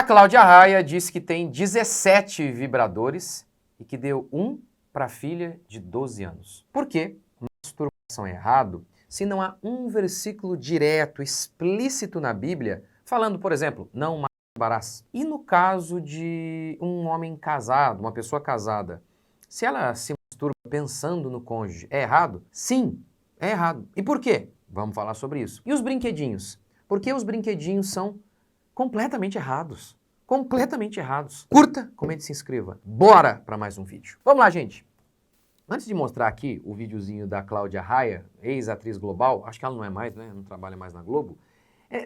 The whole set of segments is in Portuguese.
Cláudia Raia disse que tem 17 vibradores e que deu um para a filha de 12 anos. Por que masturbação é errado se não há um versículo direto, explícito na Bíblia, falando, por exemplo, não masturbarás? E no caso de um homem casado, uma pessoa casada, se ela se masturba pensando no cônjuge, é errado? Sim, é errado. E por quê? Vamos falar sobre isso. E os brinquedinhos? Porque os brinquedinhos são completamente errados. Completamente errados. Curta, comente e se inscreva. Bora para mais um vídeo. Vamos lá, gente. Antes de mostrar aqui o videozinho da Cláudia Raia, ex-atriz global, acho que ela não é mais, né? Não trabalha mais na Globo.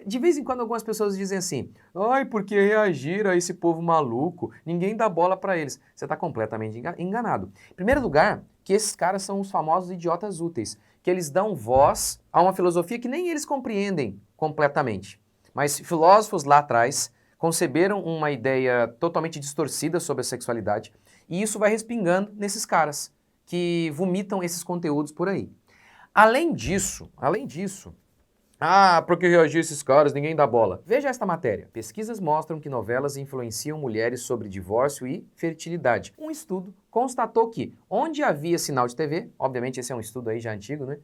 De vez em quando algumas pessoas dizem assim, ai, por que reagir a esse povo maluco? Ninguém dá bola para eles. Você está completamente enganado. Em primeiro lugar, que esses caras são os famosos idiotas úteis, que eles dão voz a uma filosofia que nem eles compreendem completamente. Mas filósofos lá atrás conceberam uma ideia totalmente distorcida sobre a sexualidade e isso vai respingando nesses caras que vomitam esses conteúdos por aí. Além disso, por que reagir esses caras, ninguém dá bola. Veja esta matéria. Pesquisas mostram que novelas influenciam mulheres sobre divórcio e fertilidade. Um estudo constatou que onde havia sinal de TV, obviamente esse é um estudo aí já antigo, né?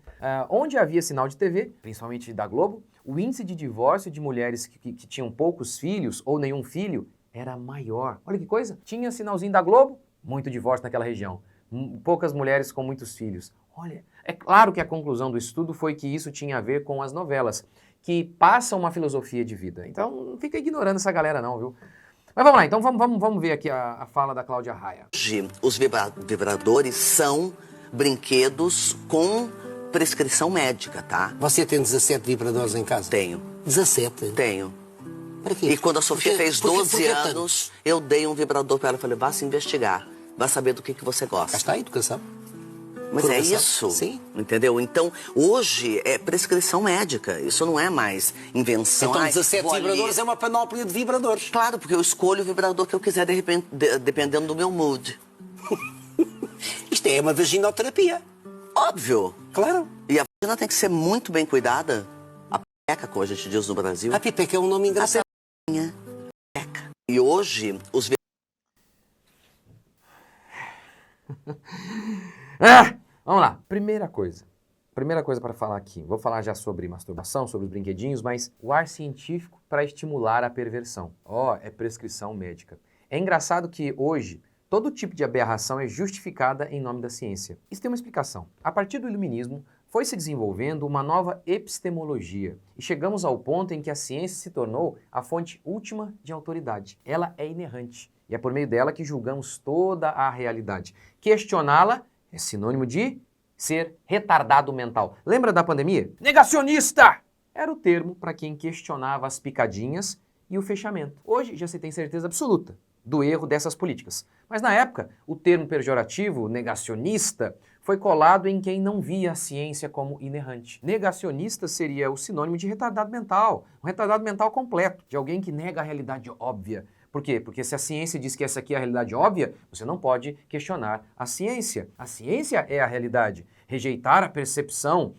Onde havia sinal de TV, principalmente da Globo, o índice de divórcio de mulheres que tinham poucos filhos ou nenhum filho era maior. Olha que coisa. Tinha sinalzinho da Globo, muito divórcio naquela região. Poucas mulheres com muitos filhos. Olha, é claro que a conclusão do estudo foi que isso tinha a ver com as novelas, que passam uma filosofia de vida. Então, não fica ignorando essa galera não, viu? Mas vamos lá, então vamos ver aqui a fala da Cláudia Raia. Hoje, os vibradores são brinquedos com prescrição médica, tá? Você tem 17 vibradores em casa? Tenho. 17? Tenho. Para quê? E quando a Sofia fez Por 12 que anos, eu dei um vibrador para ela e falei, vá se investigar, vá saber do que você gosta. Cá está a educação. Mas é isso, sim. Entendeu? Então, hoje é prescrição médica, isso não é mais invenção. Então 17 vibradores é uma panóplia de vibradores. Claro, porque eu escolho o vibrador que eu quiser, dependendo do meu mood. Isto é uma vaginoterapia. Óbvio. Claro. E a vagina tem que ser muito bem cuidada. A pepeca, como a gente diz no Brasil. A pipeca é um nome engraçado. Pepeca. E hoje, os Vamos lá. Primeira coisa para falar aqui. Vou falar já sobre masturbação, sobre os brinquedinhos, mas o ar científico para estimular a perversão. É prescrição médica. É engraçado que hoje todo tipo de aberração é justificada em nome da ciência. Isso tem uma explicação. A partir do iluminismo, foi se desenvolvendo uma nova epistemologia e chegamos ao ponto em que a ciência se tornou a fonte última de autoridade. Ela é inerrante e é por meio dela que julgamos toda a realidade. Questioná-la é sinônimo de ser retardado mental. Lembra da pandemia? Negacionista! Era o termo para quem questionava as picadinhas e o fechamento. Hoje já se tem certeza absoluta do erro dessas políticas. Mas na época, o termo pejorativo, negacionista, foi colado em quem não via a ciência como inerrante. Negacionista seria o sinônimo de retardado mental, um retardado mental completo, de alguém que nega a realidade óbvia. Por quê? Porque se a ciência diz que essa aqui é a realidade óbvia, você não pode questionar a ciência. A ciência é a realidade. Rejeitar a percepção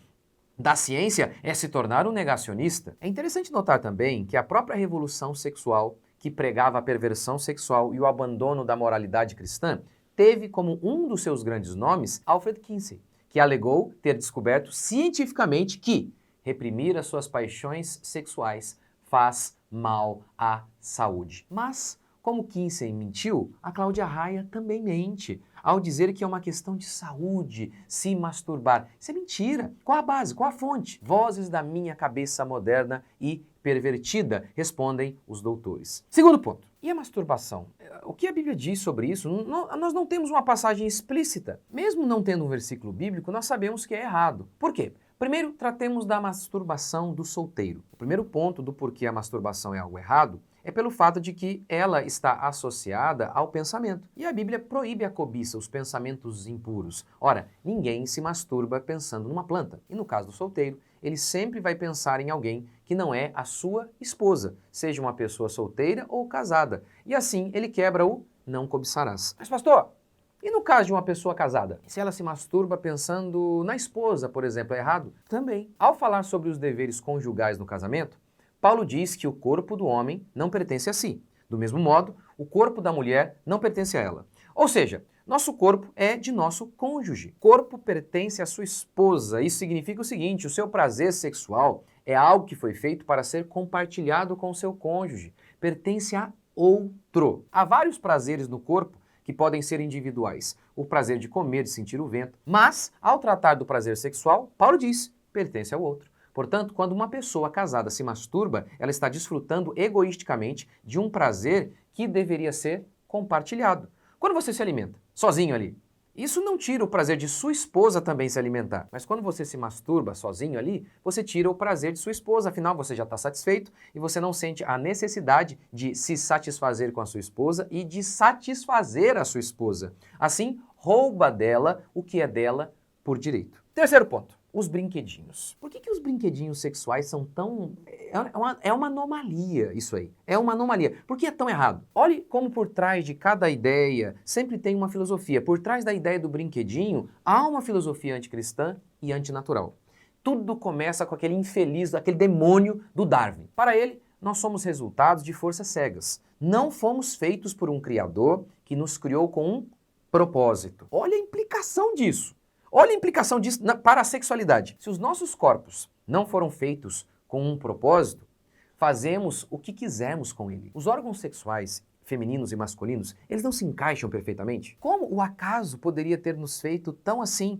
da ciência é se tornar um negacionista. É interessante notar também que a própria revolução sexual, que pregava a perversão sexual e o abandono da moralidade cristã, teve como um dos seus grandes nomes Alfred Kinsey, que alegou ter descoberto cientificamente que reprimir as suas paixões sexuais faz mal à saúde. Mas, como Kinsey mentiu, a Cláudia Raia também mente ao dizer que é uma questão de saúde se masturbar. Isso é mentira. Qual a base? Qual a fonte? Vozes da minha cabeça moderna e pervertida, respondem os doutores. Segundo ponto. E a masturbação? O que a Bíblia diz sobre isso? Nós não temos uma passagem explícita. Mesmo não tendo um versículo bíblico, nós sabemos que é errado. Por quê? Primeiro, tratemos da masturbação do solteiro. O primeiro ponto do porquê a masturbação é algo errado é pelo fato de que ela está associada ao pensamento. E a Bíblia proíbe a cobiça, os pensamentos impuros. Ora, ninguém se masturba pensando numa planta. E no caso do solteiro, ele sempre vai pensar em alguém que não é a sua esposa, seja uma pessoa solteira ou casada. E assim ele quebra o não cobiçarás. Mas pastor, e no caso de uma pessoa casada? Se ela se masturba pensando na esposa, por exemplo, é errado? Também. Ao falar sobre os deveres conjugais no casamento, Paulo diz que o corpo do homem não pertence a si. Do mesmo modo, o corpo da mulher não pertence a ela. Ou seja, nosso corpo é de nosso cônjuge. O corpo pertence à sua esposa. Isso significa o seguinte: o seu prazer sexual é algo que foi feito para ser compartilhado com o seu cônjuge. Pertence a outro. Há vários prazeres no corpo que podem ser individuais. O prazer de comer, de sentir o vento. Mas, ao tratar do prazer sexual, Paulo diz, pertence ao outro. Portanto, quando uma pessoa casada se masturba, ela está desfrutando egoisticamente de um prazer que deveria ser compartilhado. Quando você se alimenta, sozinho ali, isso não tira o prazer de sua esposa também se alimentar. Mas quando você se masturba sozinho ali, você tira o prazer de sua esposa. Afinal, você já está satisfeito e você não sente a necessidade de se satisfazer com a sua esposa e de satisfazer a sua esposa. Assim, rouba dela o que é dela por direito. Terceiro ponto. Os brinquedinhos. Por que os brinquedinhos sexuais são tão... É uma anomalia isso aí. É uma anomalia. Por que é tão errado? Olhe como por trás de cada ideia sempre tem uma filosofia. Por trás da ideia do brinquedinho, há uma filosofia anticristã e antinatural. Tudo começa com aquele infeliz, aquele demônio do Darwin. Para ele, nós somos resultados de forças cegas. Não fomos feitos por um Criador que nos criou com um propósito. Olha a implicação disso. Olha a implicação disso para a sexualidade. Se os nossos corpos não foram feitos com um propósito, fazemos o que quisermos com ele. Os órgãos sexuais, femininos e masculinos, eles não se encaixam perfeitamente? Como o acaso poderia ter nos feito tão assim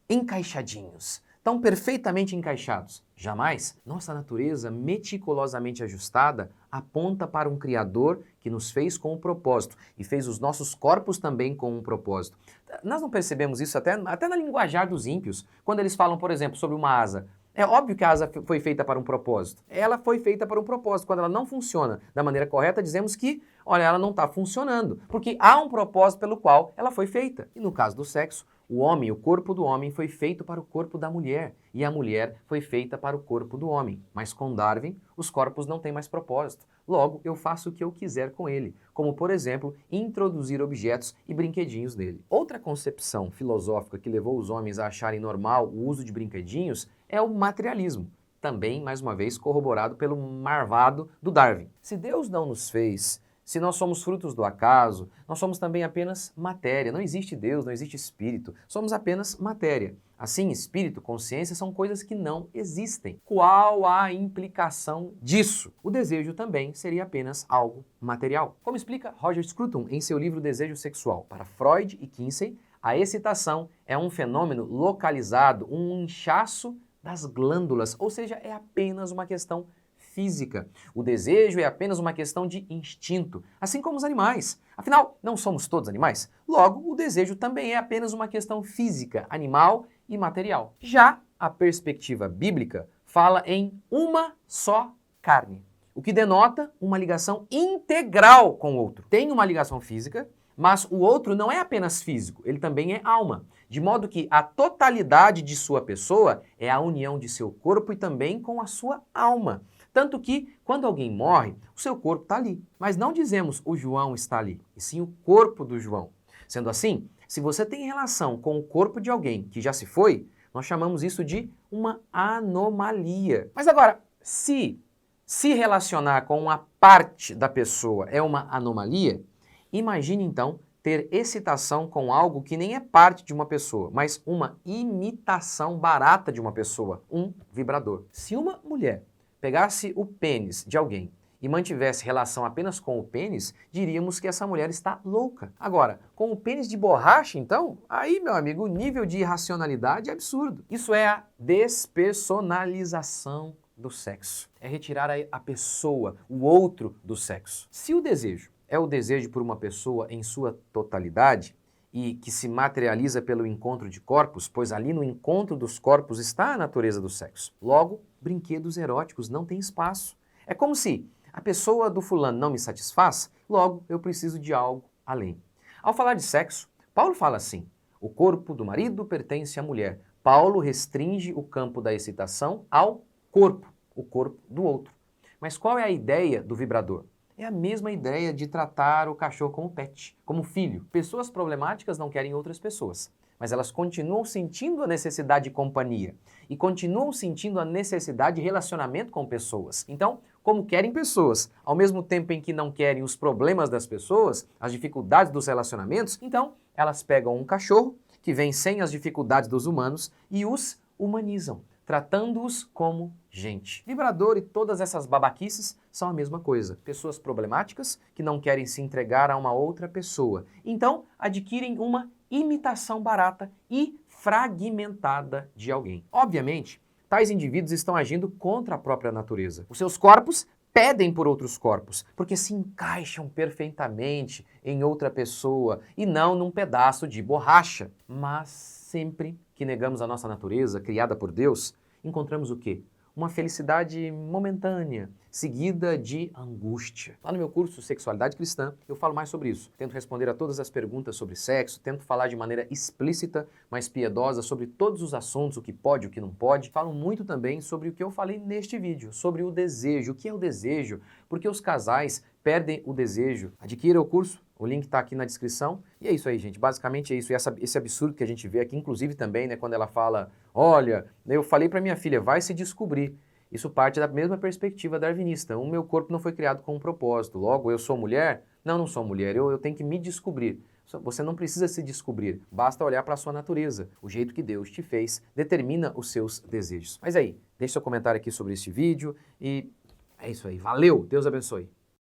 encaixadinhos, tão perfeitamente encaixados? Jamais. Nossa natureza, meticulosamente ajustada, aponta para um Criador que nos fez com um propósito e fez os nossos corpos também com um propósito. Nós não percebemos isso até na linguajar dos ímpios, quando eles falam, por exemplo, sobre uma asa. É óbvio que a asa foi feita para um propósito. Ela foi feita para um propósito. Quando ela não funciona da maneira correta, dizemos que, olha, ela não está funcionando, porque há um propósito pelo qual ela foi feita. E no caso do sexo, o homem, o corpo do homem foi feito para o corpo da mulher e a mulher foi feita para o corpo do homem. Mas com Darwin, os corpos não têm mais propósito. Logo, eu faço o que eu quiser com ele, como, por exemplo, introduzir objetos e brinquedinhos nele. Outra concepção filosófica que levou os homens a acharem normal o uso de brinquedinhos é o materialismo, também, mais uma vez, corroborado pelo marvado do Darwin. Se Deus não nos fez, se nós somos frutos do acaso, nós somos também apenas matéria. Não existe Deus, não existe espírito, somos apenas matéria. Assim, espírito, consciência são coisas que não existem. Qual a implicação disso? O desejo também seria apenas algo material. Como explica Roger Scruton em seu livro Desejo Sexual? Para Freud e Kinsey, a excitação é um fenômeno localizado, um inchaço das glândulas, ou seja, é apenas uma questão física. O desejo é apenas uma questão de instinto, assim como os animais. Afinal, não somos todos animais? Logo, o desejo também é apenas uma questão física, animal e material. Já a perspectiva bíblica fala em uma só carne, o que denota uma ligação integral com o outro. Tem uma ligação física, mas o outro não é apenas físico, ele também é alma. De modo que a totalidade de sua pessoa é a união de seu corpo e também com a sua alma. Tanto que, quando alguém morre, o seu corpo está ali. Mas não dizemos o João está ali, e sim o corpo do João. Sendo assim, se você tem relação com o corpo de alguém que já se foi, nós chamamos isso de uma anomalia. Mas agora, se relacionar com uma parte da pessoa é uma anomalia, imagine então ter excitação com algo que nem é parte de uma pessoa, mas uma imitação barata de uma pessoa, um vibrador. Se uma mulher pegasse o pênis de alguém e mantivesse relação apenas com o pênis, diríamos que essa mulher está louca. Agora, com o pênis de borracha, então, aí, meu amigo, o nível de irracionalidade é absurdo. Isso é a despersonalização do sexo. É retirar a pessoa, o outro do sexo. Se o desejo é o desejo por uma pessoa em sua totalidade e que se materializa pelo encontro de corpos, pois ali no encontro dos corpos está a natureza do sexo. Logo, brinquedos eróticos não têm espaço. É como se a pessoa do fulano não me satisfaz, logo eu preciso de algo além. Ao falar de sexo, Paulo fala assim: o corpo do marido pertence à mulher. Paulo restringe o campo da excitação ao corpo, o corpo do outro. Mas qual é a ideia do vibrador? É a mesma ideia de tratar o cachorro como pet, como filho. Pessoas problemáticas não querem outras pessoas, mas elas continuam sentindo a necessidade de companhia e continuam sentindo a necessidade de relacionamento com pessoas. Então, como querem pessoas, ao mesmo tempo em que não querem os problemas das pessoas, as dificuldades dos relacionamentos, então elas pegam um cachorro que vem sem as dificuldades dos humanos e os humanizam, tratando-os como gente. Vibrador e todas essas babaquices são a mesma coisa. Pessoas problemáticas que não querem se entregar a uma outra pessoa. Então, adquirem uma imitação barata e fragmentada de alguém. Obviamente, tais indivíduos estão agindo contra a própria natureza. Os seus corpos pedem por outros corpos, porque se encaixam perfeitamente em outra pessoa e não num pedaço de borracha. Mas sempre que negamos a nossa natureza, criada por Deus, encontramos o quê? Uma felicidade momentânea, seguida de angústia. Lá no meu curso Sexualidade Cristã, eu falo mais sobre isso. Tento responder a todas as perguntas sobre sexo, tento falar de maneira explícita, mas piedosa, sobre todos os assuntos, o que pode, o que não pode. Falo muito também sobre o que eu falei neste vídeo, sobre o desejo. O que é o desejo? Por que os casais perdem o desejo? Adquira o curso. O link está aqui na descrição. E é isso aí, gente. Basicamente é isso. E esse absurdo que a gente vê aqui, inclusive também, né, quando ela fala, olha, eu falei para minha filha, vai se descobrir. Isso parte da mesma perspectiva darwinista. O meu corpo não foi criado com um propósito. Logo, eu sou mulher? Não sou mulher. Eu tenho que me descobrir. Você não precisa se descobrir. Basta olhar para a sua natureza. O jeito que Deus te fez determina os seus desejos. Mas aí, deixe seu comentário aqui sobre este vídeo. E é isso aí. Valeu! Deus abençoe.